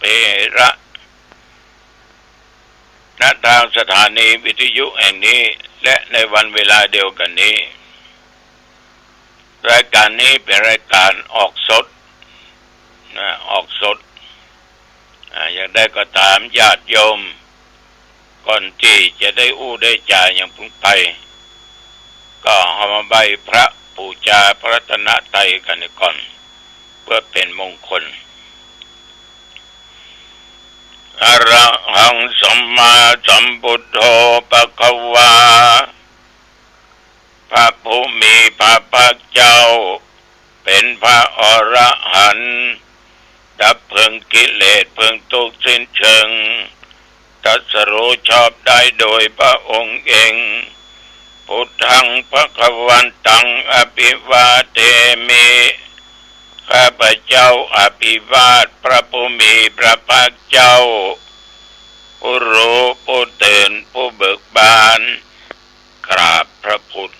เพระณทางสถานีวิทยุแห่งนี้และในวันเวลาเดียวกันนี้รายการนี้เป็นรายการออกสดออกสดอย่างได้ก็ตามญาติโยมก่อนที่จะได้อู้ได้จ่ายอย่างพึงไปก็เอามาใบพระปูชาพระรัตนตรัยกันก่อนเพื่อเป็นมงคลอะระหังสัมมาสัมพุทโธภควาพระผู้มีพระภาคเจ้าเป็นพระอรหันต์ดับเพลิงกิเลสเพลิงทุกข์สิ้นเชิงตรัสรู้ชอบได้โดยพระองค์เองพุทธังภวันตังอภิวาเทมิข้าพเจ้าอภิวาทพระผู้มีพระภาคเจ้าผู้รู้ผู้ตื่นผู้เบิกบานกราบพระพุทธ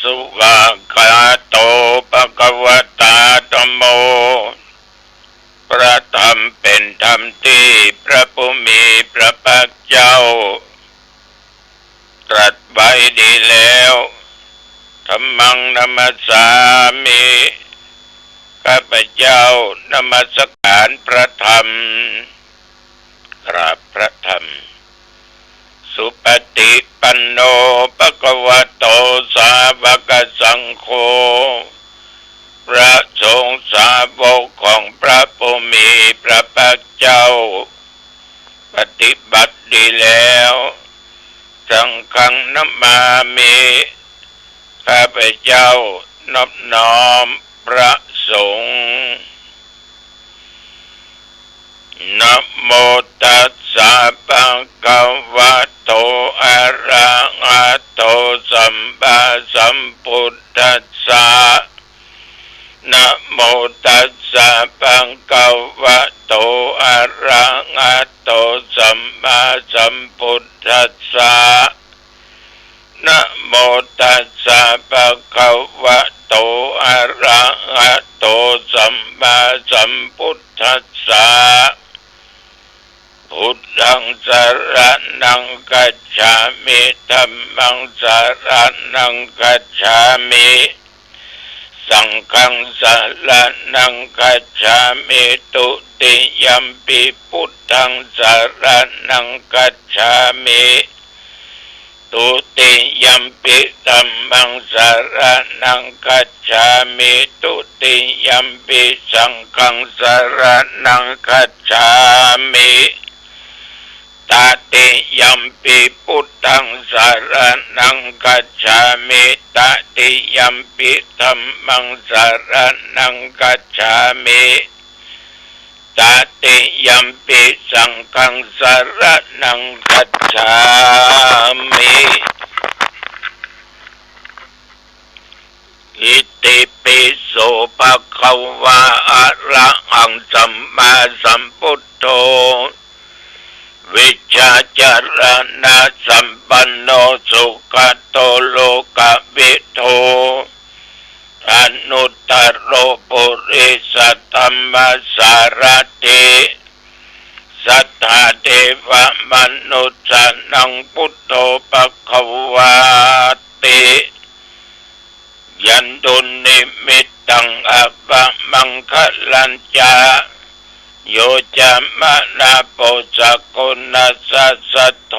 สุภาคาโตภควตาธัมโมพระธรรมเป็นธรรมที่พระผู้มีพระภาคเจ้าตรัสไว้ดีแล้วธัมมังนัมสสามิข้าพเจ้านมัสการพระธรรมกราบพระธรรมสุปฏิปันโนภควโตสาวกสังโฆพระสงฆ์สาวกของพระผู้มีพระภาคเจ้าปฏิบัติดีแล้วสังฆังนัมมามิข้าพเจ้านอบน้อมพระสงฆ์นะโมตัสสะภะคะวะโตอะระหะโตสัมมาสัมพุทธัสสะนะโมตัสสะภะคะวะโตอะระหะโตสัมมาสัมพุทธัสสะนะโมตัสสะภะคะวะโตอะระหะโตสัมมาสัมพุทธัสสะพุทธังสรณังคัจฉามิธัมมังสรณังคัจฉามิสังฆังสรณังคัจฉามิตุติยัมปิพุทธังสรณังคัจฉามิตุติยัมปิธัมมังสรณังคัจฉามิตุติยัมปิสังฆังสรณังคัจฉามิตติยัมปิพุทธังสรณังคัจฉามิตติยัมปิธัมมังสรณังคัจฉามิตติยัมปิสังฆังสรณังคัจฉามิอิติปิโสภะคะวะอะระหังสัมมาสัมพุทโธวิชชาจารณะสัมปันโนสุขโตโลกวิทูอนุตตโรปุริสธัมมสารถิสัทธาเทวมนุษย์สนังพุทโธภควาติยันตุนิมิตตังอัปปะมังคลัญจาโยจะมะนาโปจักกุณัสสะโธ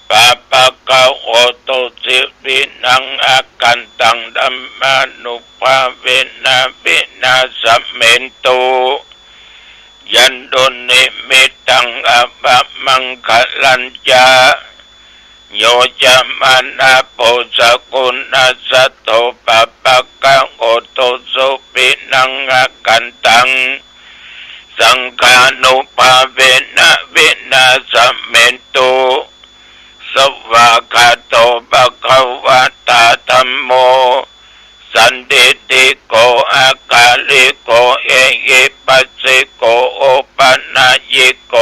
ปะปะกะโอตุสิวินังอากันตังธัมมานุภาเวนะวินาสัมเมนตุยันตุนิมิตตังอัปปะมังคลัญจาโยจะมะนาโปจักกุณัสสะโธปะปะกะโอตุสุวินังอากันตังสังฆานุภาเวนะวินาสัมเมนตุสวากขาโตภควตาธัมโมสันติติโกอากาลิโกเอหิปัสสิโกโอปัญญิโก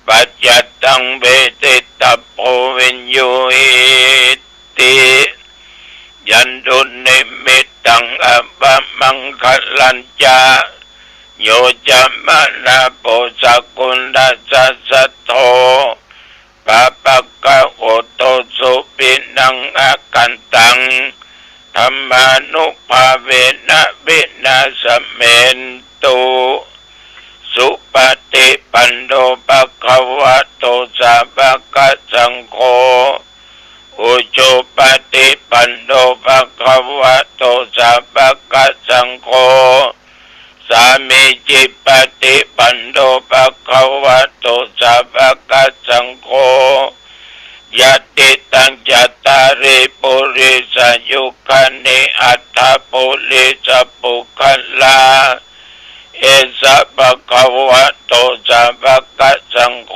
ปัจจตังเวทิตาโพวิญญูหิติยันตุนิมิตตังอัปปะ มังคลัญจาโยจะมะนาโปสกุลดัสสะโทปะปะกะโอโตสุปินังอากันตังธรรมานุภาเวนะวินาสเมนตุสุปฏิปันโนภะคะวะโตสาวกสังโฆอุจุปฏิปันโนภะคะวะโตสาวกสังโฆสามีจิปฏิปันโนภะคะวะโตสาวกสังโฆยะติตังจัตตาริปุริสยุคานิอัตถปุริสปุคัลลาเอสะภะคะวะโตสาวกสังโฆ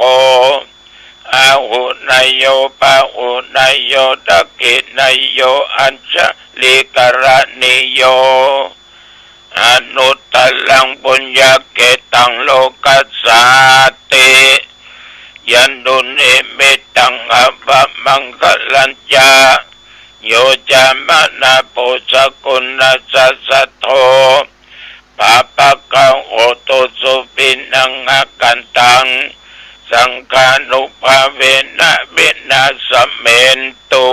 อาหุนายโยปะหุนายโยตักขินายโยอัญชลิกรณิโยอนุตตลังปุญญเกตังโลกัสสาติยันดุนิมิตังอภมังคลัญจาโยจามนาปุสกุลนัสสะโทปะปะกะโอโตสุปินังอากันตังสังฆานุภาเวนะวินาสเมนตุ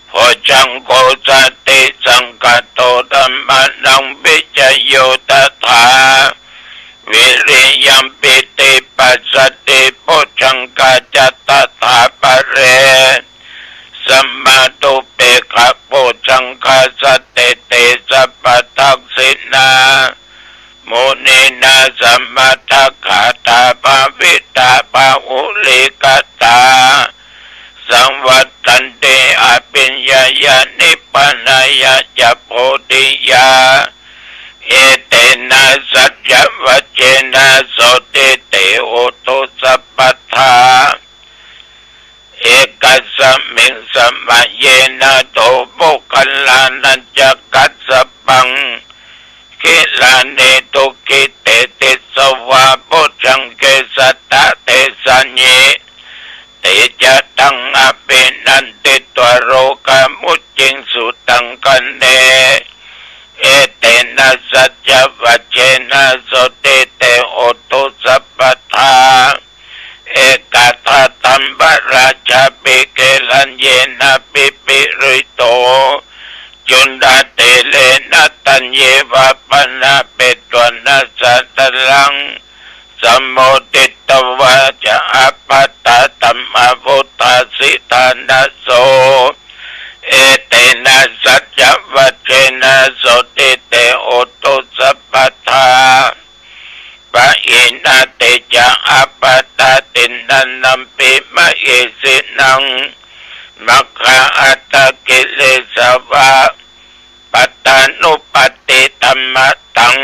โพจังโกสติสังฆโตธัมมานังวิจโยตถาวิริยัมปิติปัสสติโพชังกาจัตถาปะเรสัมมาตุเปขะโพชังคาสติเตสัพพทักษินาโมนีนาสัมมาทัคขาตาภาวิตาภาอุลิกตาสังวัตตันเตอภิญญายานิพพานายาจะโพธิยาเอเตนะสัจจวัจเจนะโสติเตโอตุสัพพทาเอกัสสมิงสมัยเยนะโตปุคัลลานัญจกัสสปังกิลานิตุกิเตติสวะปุจังเกสัตตะเตสัญญิเตจะตังอภินันติตวโรกามุจจิงสุตังกันเนเอเตนะสัจจวัจเจนะโสติเตโอตุสัพพทาเอกทัตตัมบราชาปิเกลัญเยนะปิปิริโตจุนดาเตเลนะตัญเยวะปนะเปตวนะสัตลังสัมโมติตวะจะอัปปะตะตัมมวุตาสิทานะโสเอเตนะสัจจวัจเจนะโสติเตโอตุสัพพทาปะอินาเตจะอัปปะตะตินันนัมปิมะเอสินังมัคคะอัตตกิเลสวะปัตตานุปติธัมมะตัง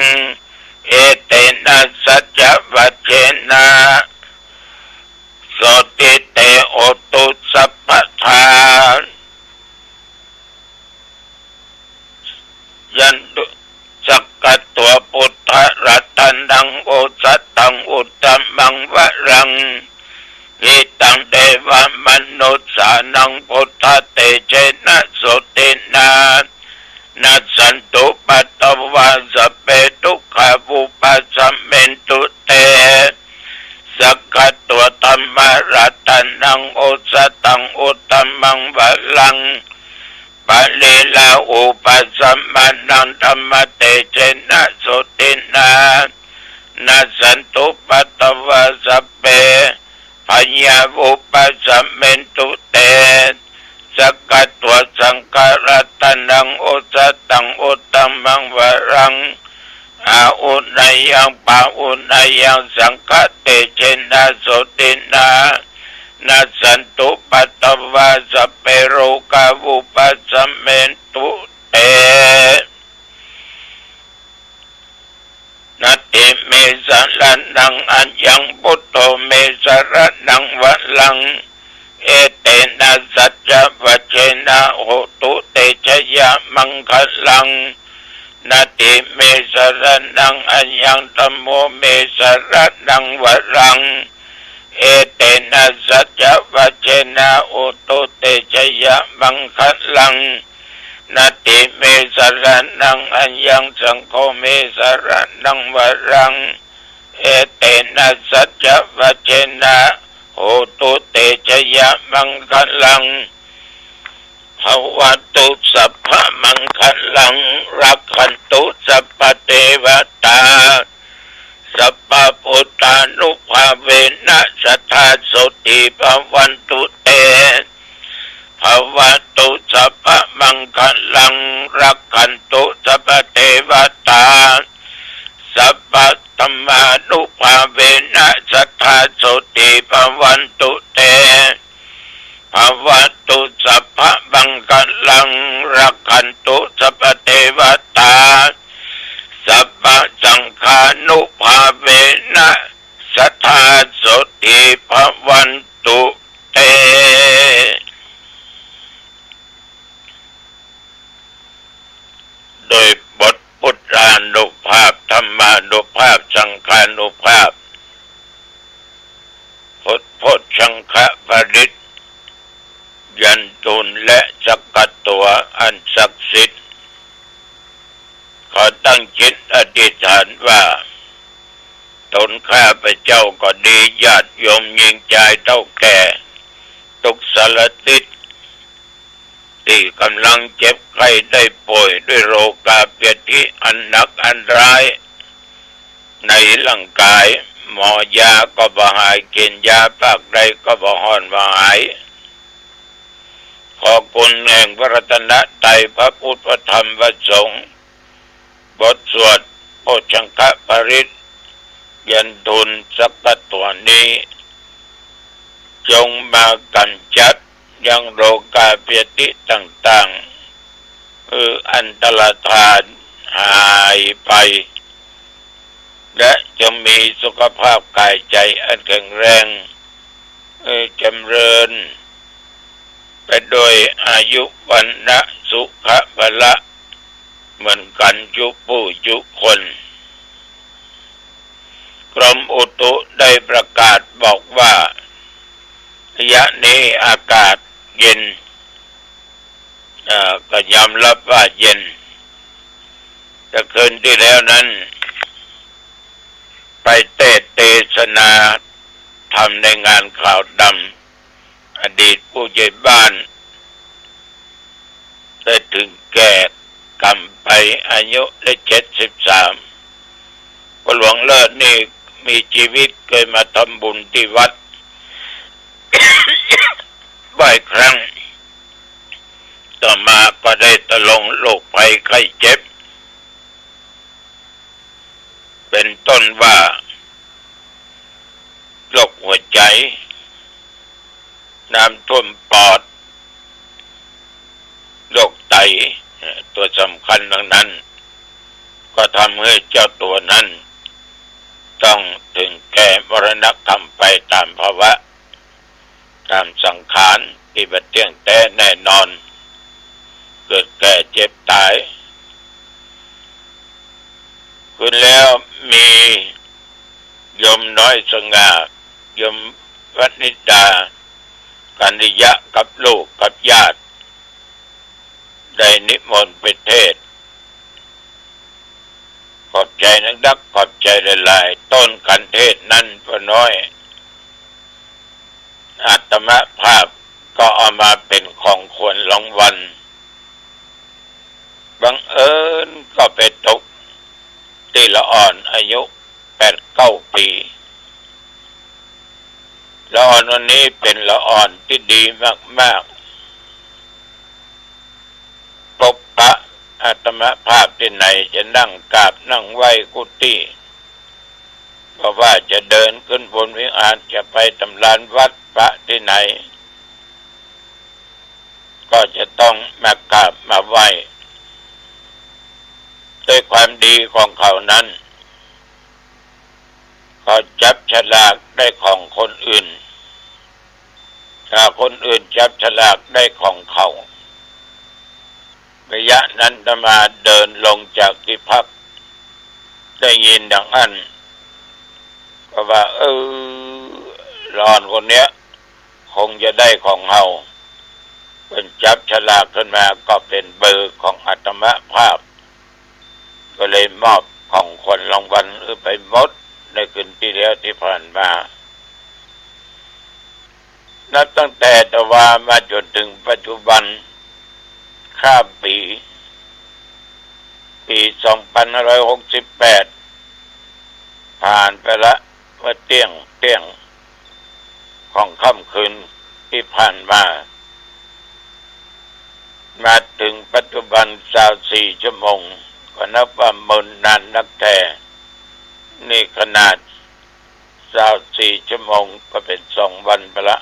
เอเตนะสัจจวัจเจนะโสติเตโอตุสัพพทายันตุสักกะตัวพุทธรัตนังโอสัตตังอุตตมังวรังอิตังเทวมนุสสานังพุทธเตเจนะโสตินานัสสันตุปัตตวาสเปทุกขาวุปัสสเมนตุเตสักกะตัวธัมมารัตนังโอสัตตังอุตตมังวรังปะเลลาอุปัสสมานังธัมมเตเจนะโสตินานัสสันตุปัตตวาสเปปัญญาวุปัสสเมนตุเตสักกะตัวสังฆรัตนังโอสัตตังอุตตมังวรังอาอุนัยยังปะอุนัยยังสังฆเตเจนะโสตินานัสสันตุปัตตวาสเปโรกาวุปัสสเมนตุเตนัตติเมสะระนังอัญญังพุทโธเมสะระนังวะลังเอเตนะสัจจวัจเจนะโหตุเตชะยะมังคลังนัตติเมสะระนังอัญญังธัมโมเมสะระนังวะลังเอเตนะสัจจวัจเจนะโหตุเตชะยะมังคลัง นาติเมสรนังอัญญังสังโฆเมสรนังวรังเอเตนะสัจจวัจเจนะโหตุเตชยมังคลังภวตุสัพพมังคลังรักขันตุสัพพเทวตาสัพพพุทธานุภาเวนะสัทธาโสติภวันตุเตภวตุสัพพมังคลังรักขันตุสัพพเทวตาสัพพธรรมานุภาเวนะสัทธาโสติภวันตุเตภวตุสัพพมังคลังรักขันตุสัพพเทวตาสัพพสังฆานุภาเวนะสัทธาโสติภวันตุเตโดยบทพุทธานุภาพธรรมานุภาพสังฆานุภาพพุทธสังฆปริตยันตุนและสักกัตตัวอันศักดิ์สิทธิ์ขอตั้งจิตอธิษฐานว่าตนข้าพเจ้าก็ดีญาติโยมหญิงชายเท่าแก่ทุกสารทิศที่กำลังเจ็บไข้ได้ป่วยด้วยโรคาเปียที่อันหนักอันร้ายในร่างกายหมอยาก็บ่หายกินยาปากใดก็บ่หอนบ่หายขอคุณแห่งพระรัตนตรัยพระพุทธพระธรรมพระสงฆ์บทสวดโภชังคปริตยันทุนสักกัตตัวนี้จงมากำจัดยังโรคาเปียติต่างๆอันตรธานหายไปและจะมีสุขภาพกายใจอันแข็งแรงจำเริญไปโดยอายุวันนะสุขภละเหมือนกันยุผู้ยุคนกรมอุตุได้ประกาศบอกว่าระยะนี้อากาศเย็นก็ยอมรับว่าเย็นแต่คืนที่แล้วนั้นไปเทศนาทำในงานข่าวดำอดีตผู้ใหญ่บ้านได้ถึงแก่กรรมไปอายุได้73หลวงเลิศนี่มีชีวิตเคยมาทำบุญที่วัด บ่อยครั้งต่อมาก็ได้ตะลงโรคภัยไข้เจ็บเป็นต้นว่าโรคหัวใจน้ำท่วมปอดโรคไตตัวสำคัญดังนั้นก็ทำให้เจ้าตัวนั้นต้องถึงแก่มรณกรรมไปตามภาวะตามสังขารที่บัดเที่ยงแท้แน่นอนเกิดแก่เจ็บตายคุณแล้วมีโยมน้อยสง่าโยมวัดนิดากันิยะกับลูกกับญาติได้นิมนต์ไปเทศขอบใจนักขอบใจหลายๆต้นกันเทศนั้นพอน้อยอาตมาภาพก็เอามาเป็นของควรรางวัลบังเอิญก็ไปตกที่ละอ่อนอายุ8-9 ปีละอ่อนวันนี้เป็นละอ่อนที่ดีมากๆพบพระอาตมาภาพที่ไหนจะนั่งกราบนั่งไหว้กุฏิเพราะว่าจะเดินขึ้นบนวิหารจะไปตำลานวัดพระที่ไหนก็จะต้องมากราบมาไหว้ด้วยความดีของเขานั้นเขาจับฉลากได้ของคนอื่นถ้าคนอื่นจับฉลากได้ของเขาระยะนั้นจะมาเดินลงจากที่พักได้ยินดังนั้นก็ว่าร้อนคนเนี้ยคงจะได้ของเฮา เป็นจับฉลากขึ้นมาก็เป็นเบอร์ของอาตมาภาพก็เลยมอบของคนรางวัลไปหมดในคืนที่แล้วที่ผ่านมานับตั้งแต่ตะวามาจนถึงปัจจุบันข้ามปี2568ผ่านไปละเมื่อเที่ยงของค่ำคืนที่ผ่านมาถึงปัจจุบัน24 ชั่วโมงก็นับว่ามื้อนานนักแต่นี่ขนาด24 ชั่วโมงก็เป็น2 วันไปละ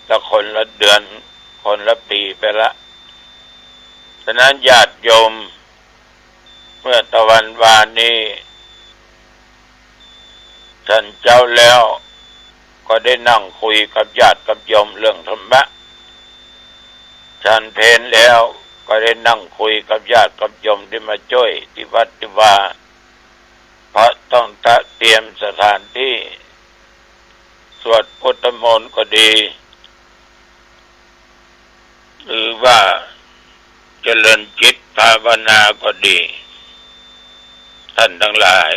แล้วคนละเดือนคนละปีไปละฉะนั้นญาติโยมเมื่อตะวันวานนี้ท่านเจ้าแล้วก็ได้นั่งคุยกับญาติกับโยมเรื่องธรรมะฉันเพลแล้วก็ได้นั่งคุยกับญาติกับโยมที่มาช่วยที่วัดที่ว่าเพราะต้องเตรียมสถานที่สวดพุทธมนต์ก็ดีหรือว่าเจริญจิตภาวนาก็ดีท่านทั้งหลาย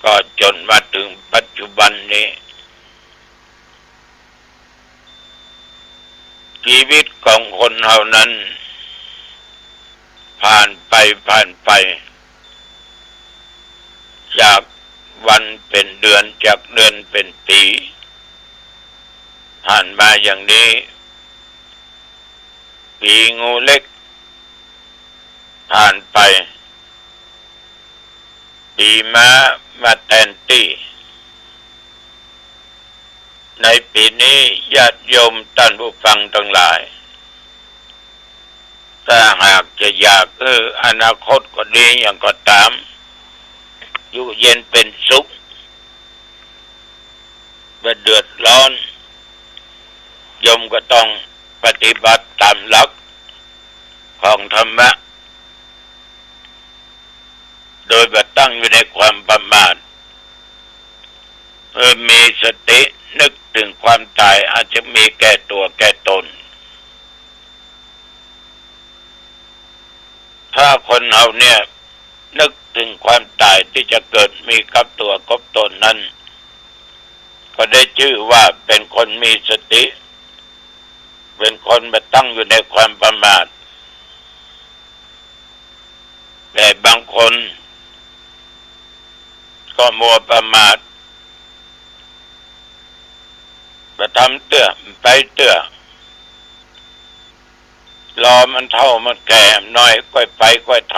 ก็จนมาถึงปัจจุบันนี้ชีวิตของคนเหล่านั้นผ่านไปจากวันเป็นเดือนจากเดือนเป็นปีผ่านมาอย่างนี้ปีงูเล็กผ่านไปปีม้ามาแทนที่ในปีนี้ญาติโยมท่านผู้ฟังทั้งหลายถ้าหากจะอยากอนาคตก็ดีอย่างก็ตามอยู่เย็นเป็นสุขไม่เดือดร้อนโยมก็ต้องปฏิบัติตามหลักของธรรมะโดยบัดตั้งอยู่ในความประมาทมีสตินึกถึงความตายอาจจะมีแก่ตัวแก่ตนถ้าคนเราเนี่ยนึกถึงความตายที่จะเกิดมีกับตัวกับตนนั้นก็ได้ชื่อว่าเป็นคนมีสติเป็นคนมาตั้งอยู่ในความประมาทแต่บางคนก็มัวประมาทไปทำเตื้อไปเตื้อรอมันเท่ามันแก่น้อยค่อยไปค่อยท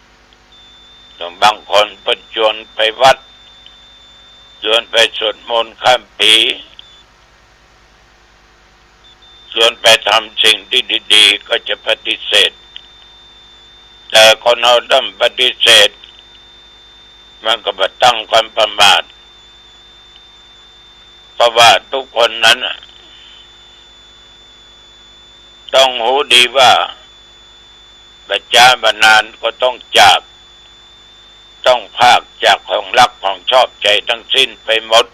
ำส่วนบางคนประจวนไปวัดชวนไปสวดมนต์ข้ามปีชวนไปทำสิ่งที่ดีๆก็จะปฏิเสธแต่คนเราต้องปฏิเสธมันก็มาตั้งความประมาทเพราะว่าทุกคนนั้นต้องหูดีว่าบัจจาบนานก็ต้องจากต้องพากจากของรักของชอบใจทั้งสิ้นไปหมด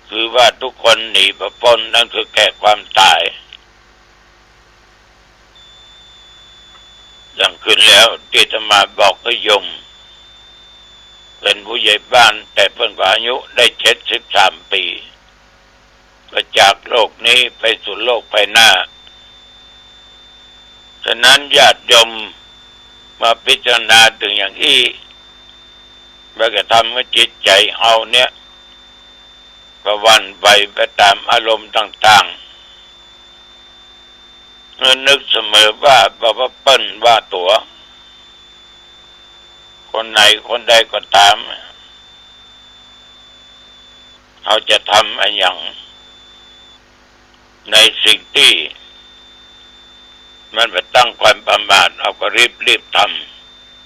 คือว่าทุกคนหนีประพ้นนั่นคือแก่ความตายอย่างขึ้นแล้วที่จะมาบอกให้โยมเป็นผู้ใหญ่บ้านแต่เพิ่งอายุได้73 ปีก็จากโลกนี้ไปสู่โลกภายหน้าฉะนั้นญาติโยมมาพิจารณาถึงอย่างนี้แล้วก็ทำให้จิตใจเอาเนี่ยก็วันไปตามอารมณ์ต่างๆนึกเสมอว่าเปิ้ลว่าตัวคนไหนคนใดก็ตามเขาจะทำอะไรอย่างในสิ่งที่มันไปตั้งความประมาทเอาก็รีบท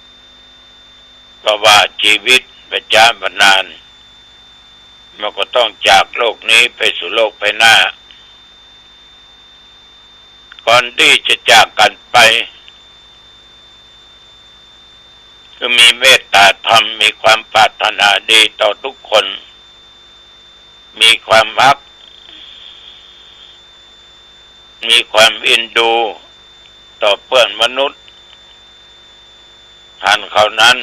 ำเพราะว่าชีวิตประจำวันนานมันก็ต้องจากโลกนี้ไปสู่โลกภายหน้าก่อนที่จะจากกันไปคือมีเมตตาธรรมมีความปรารถนาดีต่อทุกคนมีความรัก มีความเอ็นดูต่อเพื่อนมนุษย์ท่านเขานั้น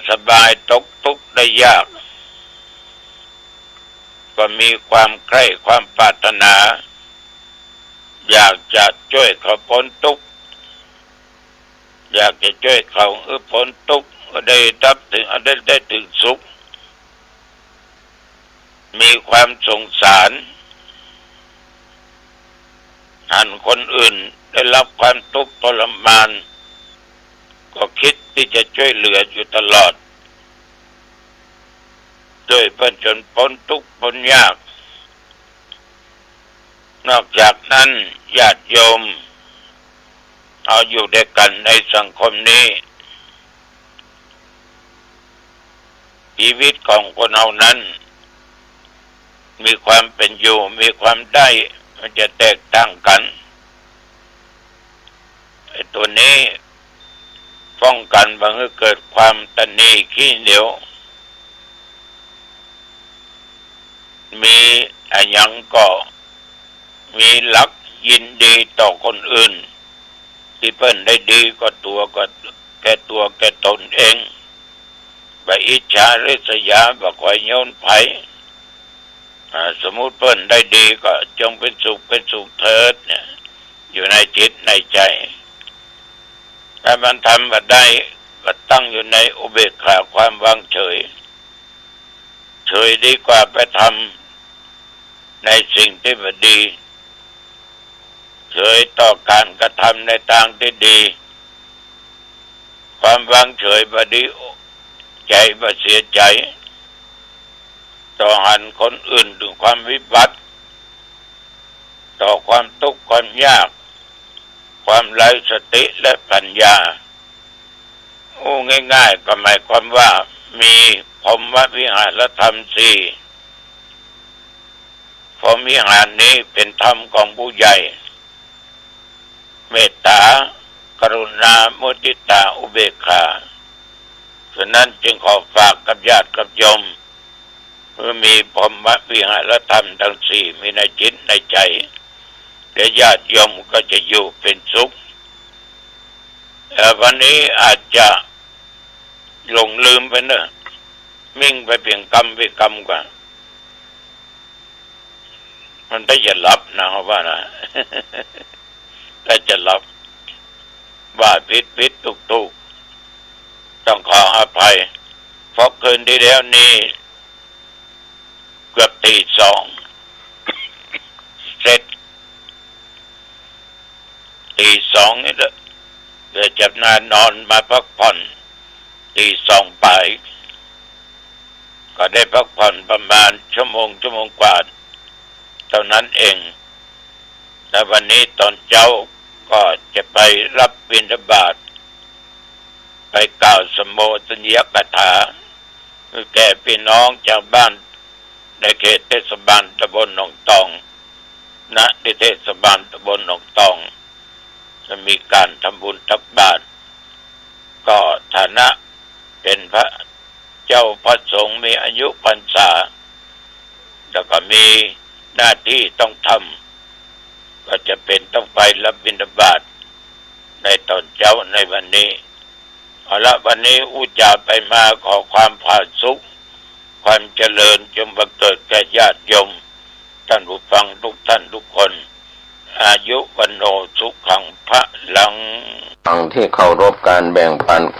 สบายตกทุกข์ได้ยากก็มีความใคร่ความปรารถนาอยากจะช่วยเขาพ้นทุกข์อยากจะช่วยเขาพ้นทุกข์ได้รับถึงได้ถึงสุขมีความสงสารหันคนอื่นได้รับความทุกข์ทรมานก็คิดที่จะช่วยเหลืออยู่ตลอดด้วยเพื่อจนพ้นทุกข์พ้นยากนอกจากนั้นญาติโยมเอาอยู่ด้วยกันในสังคมนี้ชีวิตของคนเรานั้นมีความเป็นอยู่มีความได้มันจะแตกต่างกันไอ้ตัวนี้ป้องกันบางทีเกิดความตนีขี้เหนียวมีอะไรยังก็มีหลักยินดีต่อคนอื่นที่เพิ่นได้ดีก็ตัวก็แก่ตัวแก่ตนเองไปอิจฉาริษยาบ่ค่อยโยนไผสมมุติเพิ่นได้ดีก็จงเป็นสุขเถิดเนี่ยอยู่ในจิตในใจถ้ามันทำมาได้ก็ตั้งอยู่ในอุเบกขาความวางเฉยดีกว่าไปทำในสิ่งที่ไม่ดีเฉยต่อการกระทำในทางที่ดีความวางเฉยบ่ดีใจบ่เสียใจต่อหันคนอื่นถึงความวิบัติต่อความทุกข์ความยากความไร้สติและปัญญาง่ายๆก็หมายความว่ามีพรหมวิหารธรรมสี่พรหมวิหารนี้เป็นธรรมของผู้ใหญ่เมตตากรุณามุทิตาอุเบกขาฉะนั้นจึงขอฝากกับญาติกับโยมเมื่อมีพรหมวิหารธรรมทั้งสี่มีในจิตในใจและญาติโยมก็จะอยู่เป็นสุขวันนี้อาจจะหลงลืมไปเนอะมิ่งไปเพียงกรรมไปกรรมกว่ามันได้จะหลับนะเขาว่านะได้จะหลับว่าผิดถูกต้องขออภัยเพราะคืนที่แล้วนี้เกือบตี 2เสร็จตี 2นี่แหละเดี๋ยวจะนอนมาพักผ่อนตี 2ไปก็ได้พักผ่อนประมาณชั่วโมงกว่าเท่านั้นเองแต่วันนี้ตอนเช้าก็จะไปรับบิณฑบาตไปกล่าวสมโภชนียกถาคือแก่พี่น้องชาวบ้านในเขตเทศบาลตำบลหนองตองณที่เทศบาลตำบลหนองตองจะมีการทำบุญตักบาตรก็ฐานะเป็นพระเจ้าพระสงฆ์มีอายุพรรษาแล้วก็มีหน้าที่ต้องทำก็จะเป็นต้องไปรับบิณฑบาตในตอนเช้าในวันนี้เอาละวันนี้อุจาไปมาขอความผาสุกความเจริญจงบังเกิดแก่ญาติโยมท่านผู้ฟังทุกท่านทุกคนอายุวันโนสุขังพระลังที่เคารพการแบ่งปัน